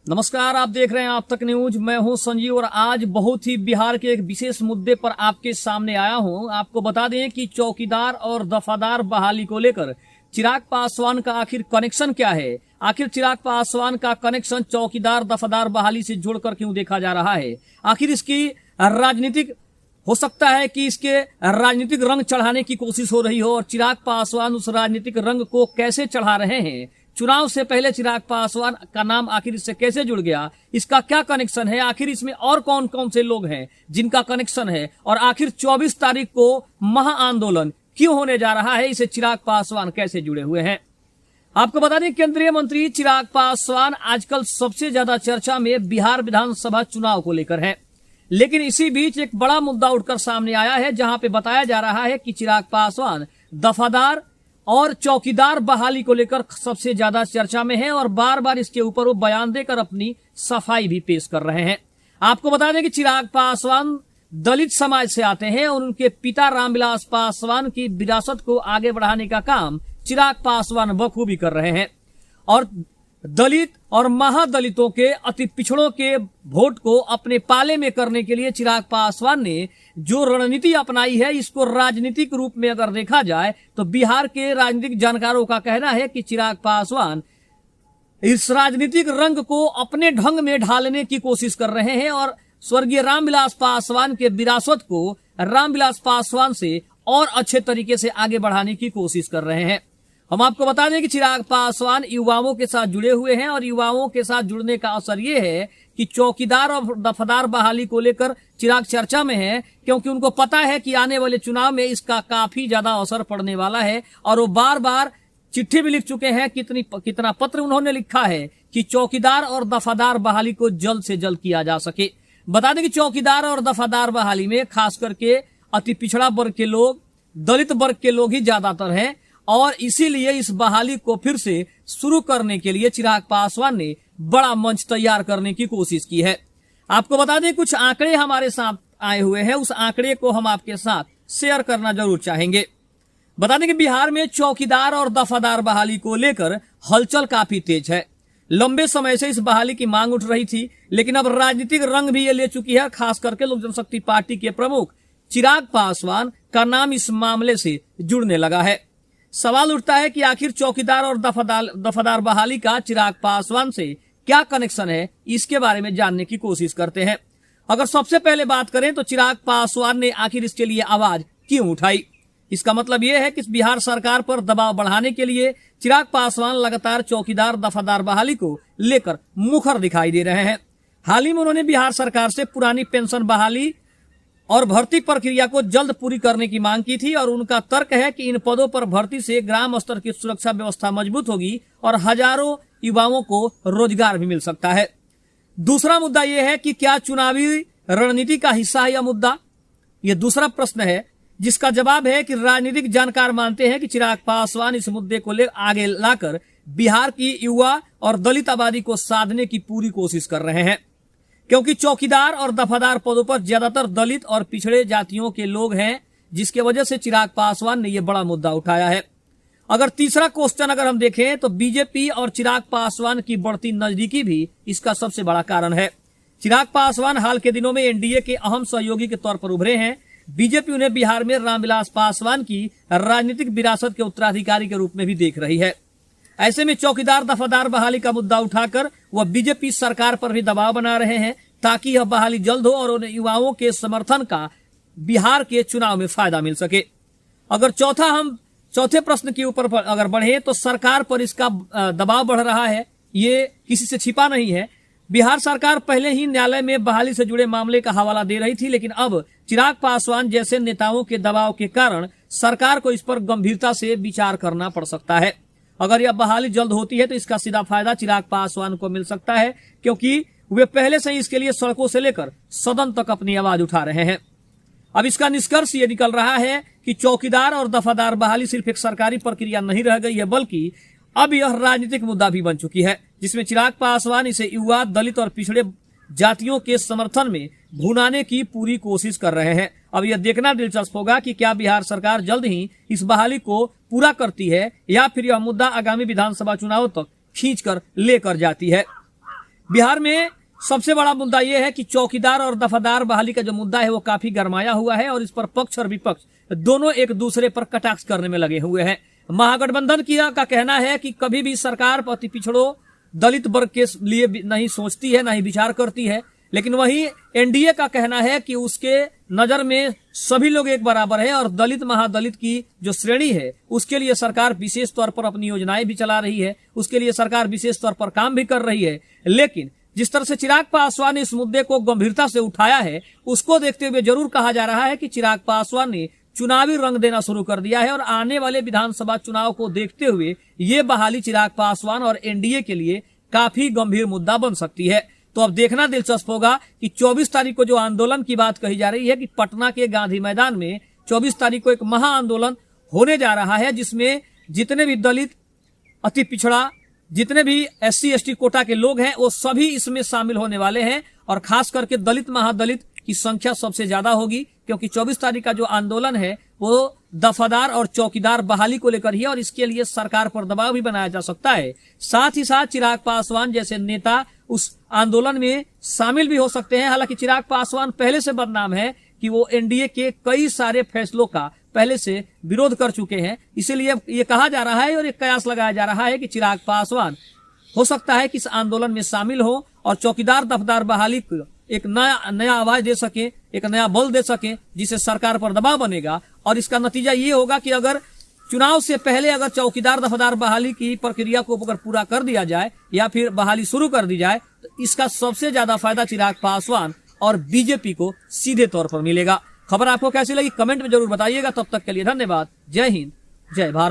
नमस्कार, आप देख रहे हैं आप तक न्यूज। मैं हूं संजीव और आज बहुत ही बिहार के एक विशेष मुद्दे पर आपके सामने आया हूं। आपको बता दें कि चौकीदार और दफादार बहाली को लेकर चिराग पासवान का आखिर कनेक्शन क्या है। आखिर चिराग पासवान का कनेक्शन चौकीदार दफादार बहाली से जोड़कर क्यों देखा जा रहा है। आखिर इसकी राजनीतिक हो सकता है कि इसके राजनीतिक रंग चढ़ाने की कोशिश हो रही हो और चिराग पासवान उस राजनीतिक रंग को कैसे चढ़ा रहे हैं। चुनाव से पहले चिराग पासवान का नाम आखिर इससे कैसे जुड़ गया, इसका क्या कनेक्शन है, आखिर इसमें और कौन कौन से लोग हैं जिनका कनेक्शन है और आखिर 24 तारीख को महाआंदोलन क्यों होने जा रहा है, इसे चिराग पासवान कैसे जुड़े हुए हैं। आपको बता दें केंद्रीय मंत्री चिराग पासवान आजकल सबसे ज्यादा चर्चा में बिहार विधानसभा चुनाव को लेकर है। लेकिन इसी बीच एक बड़ा मुद्दा उठकर सामने आया है जहां पे बताया जा रहा है कि चिराग पासवान दफादार और चौकीदार बहाली को लेकर सबसे ज्यादा चर्चा में है और बार बार इसके ऊपर वो बयान देकर अपनी सफाई भी पेश कर रहे हैं। आपको बता दें कि चिराग पासवान दलित समाज से आते हैं और उनके पिता रामविलास पासवान की विरासत को आगे बढ़ाने का काम चिराग पासवान बखूबी कर रहे हैं और दलित और महादलितों के अति पिछड़ों के वोट को अपने पाले में करने के लिए चिराग पासवान ने जो रणनीति अपनाई है, इसको राजनीतिक रूप में अगर देखा जाए तो बिहार के राजनीतिक जानकारों का कहना है कि चिराग पासवान इस राजनीतिक रंग को अपने ढंग में ढालने की कोशिश कर रहे हैं और स्वर्गीय रामविलास पासवान के विरासत को रामविलास पासवान से और अच्छे तरीके से आगे बढ़ाने की कोशिश कर रहे हैं। हम आपको बता दें कि चिराग पासवान युवाओं के साथ जुड़े हुए हैं और युवाओं के साथ जुड़ने का असर ये है कि चौकीदार और दफादार बहाली को लेकर चिराग चर्चा में है, क्योंकि उनको पता है कि आने वाले चुनाव में इसका काफी ज्यादा असर पड़ने वाला है और वो बार बार चिट्ठी भी लिख चुके हैं। कितना पत्र उन्होंने लिखा है कि चौकीदार और दफादार बहाली को जल्द से जल्द किया जा सके। बता दें कि चौकीदार और दफादार बहाली में खास करके अति पिछड़ा वर्ग के लोग, दलित वर्ग के लोग ही ज्यादातर हैं और इसीलिए इस बहाली को फिर से शुरू करने के लिए चिराग पासवान ने बड़ा मंच तैयार करने की कोशिश की है। आपको बता दें कुछ आंकड़े हमारे साथ आए हुए हैं, उस आंकड़े को हम आपके साथ शेयर करना जरूर चाहेंगे। बता दें कि बिहार में चौकीदार और दफादार बहाली को लेकर हलचल काफी तेज है। लंबे समय से इस बहाली की मांग उठ रही थी, लेकिन अब राजनीतिक रंग भी ये ले चुकी है। खास करके लोक जनशक्ति पार्टी के प्रमुख चिराग पासवान का नाम इस मामले से जुड़ने लगा है। सवाल उठता है कि आखिर चौकीदार और दफादार बहाली का चिराग पासवान से क्या कनेक्शन है, इसके बारे में जानने की कोशिश करते हैं। अगर सबसे पहले बात करें तो चिराग पासवान ने आखिर इसके लिए आवाज क्यों उठाई, इसका मतलब यह है कि बिहार सरकार पर दबाव बढ़ाने के लिए चिराग पासवान लगातार चौकीदार दफादार बहाली को लेकर मुखर दिखाई दे रहे हैं। हाल ही में उन्होंने बिहार सरकार से पुरानी पेंशन बहाली और भर्ती प्रक्रिया को जल्द पूरी करने की मांग की थी और उनका तर्क है कि इन पदों पर भर्ती से ग्राम स्तर की सुरक्षा व्यवस्था मजबूत होगी और हजारों युवाओं को रोजगार भी मिल सकता है। दूसरा मुद्दा यह है कि क्या चुनावी रणनीति का हिस्सा है यह मुद्दा, यह दूसरा प्रश्न है जिसका जवाब है कि राजनीतिक जानकार मानते हैं कि चिराग पासवान इस मुद्दे को ले आगे लाकर बिहार की युवा और दलित आबादी को साधने की पूरी कोशिश कर रहे हैं, क्योंकि चौकीदार और दफादार पदों पर ज्यादातर दलित और पिछड़े जातियों के लोग हैं, जिसके वजह से चिराग पासवान ने यह बड़ा मुद्दा उठाया है। अगर तीसरा क्वेश्चन अगर हम देखें तो बीजेपी और चिराग पासवान की बढ़ती नजदीकी भी इसका सबसे बड़ा कारण है। चिराग पासवान हाल के दिनों में एनडीए के अहम सहयोगी के तौर पर उभरे हैं। बीजेपी उन्हें बिहार में रामविलास पासवान की राजनीतिक विरासत के उत्तराधिकारी के रूप में भी देख रही है। ऐसे में चौकीदार दफादार बहाली का मुद्दा उठाकर वह बीजेपी सरकार पर भी दबाव बना रहे हैं ताकि यह बहाली जल्द हो और उन्हें युवाओं के समर्थन का बिहार के चुनाव में फायदा मिल सके। अगर चौथे प्रश्न के ऊपर अगर बढ़े तो सरकार पर इसका दबाव बढ़ रहा है, ये किसी से छिपा नहीं है। बिहार सरकार पहले ही न्यायालय में बहाली से जुड़े मामले का हवाला दे रही थी, लेकिन अब चिराग पासवान जैसे नेताओं के दबाव के कारण सरकार को इस पर गंभीरता से विचार करना पड़ सकता है। अगर यह बहाली जल्द होती है तो इसका सीधा फायदा चिराग पासवान को मिल सकता है, क्योंकि वे पहले से ही इसके लिए सड़कों से लेकर सदन तक अपनी आवाज उठा रहे हैं। अब इसका निष्कर्ष ये निकल रहा है कि चौकीदार और दफादार बहाली सिर्फ एक सरकारी प्रक्रिया नहीं रह गई है, बल्कि अब यह राजनीतिक मुद्दा भी बन चुकी है, जिसमें चिराग पासवान इसे युवा, दलित और पिछड़े जातियों के समर्थन में भुनाने की पूरी कोशिश कर रहे हैं। अब यह देखना दिलचस्प होगा कि क्या बिहार सरकार जल्द ही इस बहाली को पूरा करती है या फिर यह मुद्दा आगामी विधानसभा चुनाव तक खींचकर लेकर जाती है। बिहार में सबसे बड़ा मुद्दा यह है कि चौकीदार और दफादार बहाली का जो मुद्दा है वो काफी गरमाया हुआ है और इस पर पक्ष और विपक्ष दोनों एक दूसरे पर कटाक्ष करने में लगे हुए हैं। महागठबंधन का कहना है कि कभी भी सरकार अति पिछड़ों दलित वर्ग के लिए नहीं सोचती है, नहीं विचार करती है, लेकिन वही एनडीए का कहना है कि उसके नजर में सभी लोग एक बराबर है और दलित महादलित की जो श्रेणी है उसके लिए सरकार विशेष तौर पर अपनी योजनाएं भी चला रही है, उसके लिए सरकार विशेष तौर पर काम भी कर रही है। लेकिन जिस तरह से चिराग पासवान ने इस मुद्दे को गंभीरता से उठाया है उसको देखते हुए जरूर कहा जा रहा है कि चिराग पासवान ने चुनावी रंग देना शुरू कर दिया है और आने वाले विधानसभा चुनाव को देखते हुए ये बहाली चिराग पासवान और एनडीए के लिए काफी गंभीर मुद्दा बन सकती है। तो अब देखना दिलचस्प होगा कि 24 तारीख को जो आंदोलन की बात कही जा रही है कि पटना के गांधी मैदान में 24 तारीख को एक महा आंदोलन होने जा रहा है जिसमें जितने भी दलित, अति पिछड़ा, जितने भी SC ST कोटा के लोग हैं वो सभी इसमें शामिल होने वाले हैं और खास करके दलित महादलित की संख्या सबसे ज्यादा होगी क्योंकि 24 तारीख का जो आंदोलन है वो दफादार और चौकीदार बहाली को लेकर ही है और इसके लिए सरकार पर दबाव भी बनाया जा सकता है। साथ ही साथ चिराग पासवान जैसे नेता उस आंदोलन में शामिल भी हो सकते हैं। हालांकि चिराग पासवान पहले से बदनाम है कि वो एनडीए के कई सारे फैसलों का पहले से विरोध कर चुके हैं, इसीलिए ये कहा जा रहा है और एक कयास लगाया जा रहा है कि चिराग पासवान हो सकता है कि इस आंदोलन में शामिल हो और चौकीदार दफदार बहाली को एक नया आवाज दे सके, एक नया बल दे सके जिससे सरकार पर दबाव बनेगा। और इसका नतीजा ये होगा कि अगर चुनाव से पहले अगर चौकीदार दफदार बहाली की प्रक्रिया को अगर पूरा कर दिया जाए या फिर बहाली शुरू कर दी जाए तो इसका सबसे ज्यादा फायदा चिराग पासवान और बीजेपी को सीधे तौर पर मिलेगा। खबर आपको कैसी लगी कमेंट में जरूर बताइएगा। तब तक के लिए धन्यवाद। जय हिंद, जय भारत।